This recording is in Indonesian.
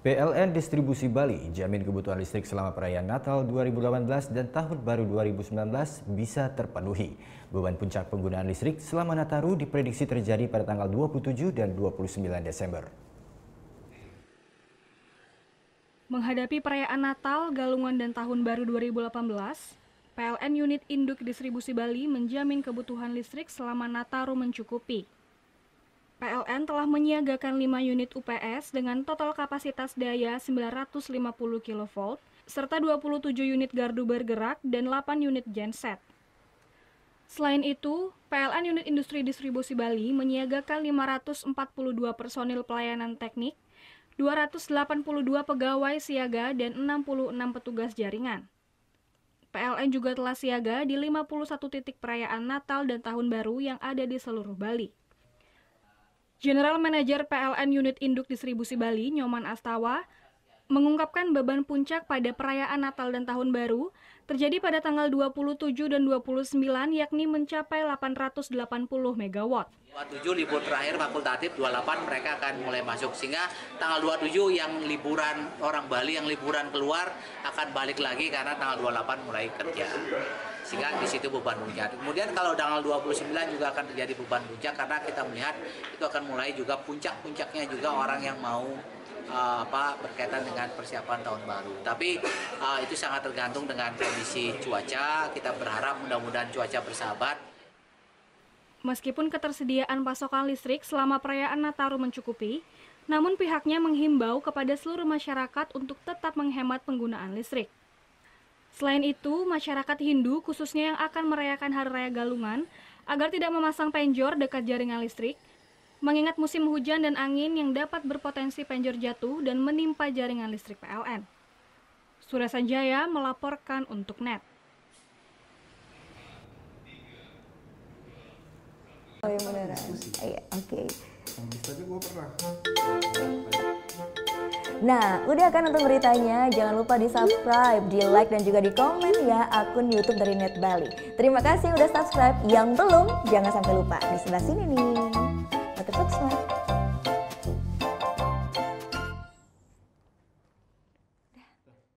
PLN Distribusi Bali jamin kebutuhan listrik selama perayaan Natal 2018 dan Tahun Baru 2019 bisa terpenuhi. Beban puncak penggunaan listrik selama Nataru diprediksi terjadi pada tanggal 27 dan 29 Desember. Menghadapi perayaan Natal, Galungan dan Tahun Baru 2018, PLN Unit Induk Distribusi Bali menjamin kebutuhan listrik selama Nataru mencukupi. PLN telah menyiagakan 5 unit UPS dengan total kapasitas daya 950 kV, serta 27 unit gardu bergerak dan 8 unit genset. Selain itu, PLN Unit Industri Distribusi Bali menyiagakan 542 personil pelayanan teknik, 282 pegawai siaga, dan 66 petugas jaringan. PLN juga telah siaga di 51 titik perayaan Natal dan Tahun Baru yang ada di seluruh Bali. General Manager PLN Unit Induk Distribusi Bali, Nyoman Astawa, mengungkapkan beban puncak pada perayaan Natal dan Tahun Baru terjadi pada tanggal 27 dan 29, yakni mencapai 880 MW. 27 libur terakhir fakultatif, 28 mereka akan mulai masuk, sehingga tanggal 27 yang liburan orang Bali yang liburan keluar akan balik lagi karena tanggal 28 mulai kerja. Sehingga di situ beban puncak. Kemudian kalau tanggal 29 juga akan terjadi beban puncak karena kita melihat itu akan mulai juga puncak-puncaknya juga orang yang mau berkaitan dengan persiapan tahun baru. Tapi itu sangat tergantung dengan kondisi cuaca. Kita berharap mudah-mudahan cuaca bersahabat. Meskipun ketersediaan pasokan listrik selama perayaan Nataru mencukupi, namun pihaknya menghimbau kepada seluruh masyarakat untuk tetap menghemat penggunaan listrik. Selain itu, masyarakat Hindu khususnya yang akan merayakan Hari Raya Galungan agar tidak memasang penjor dekat jaringan listrik, mengingat musim hujan dan angin yang dapat berpotensi penjor jatuh dan menimpa jaringan listrik PLN. Surya Sanjaya melaporkan untuk NET. Oh yang beneran? Iya, oke. Nah, udah kan nonton beritanya? Jangan lupa di-subscribe, di-like, dan juga di-komen ya akun YouTube dari Net Bali. Terima kasih udah subscribe. Yang belum, jangan sampai lupa. Di sebelah sini nih. Subscribe.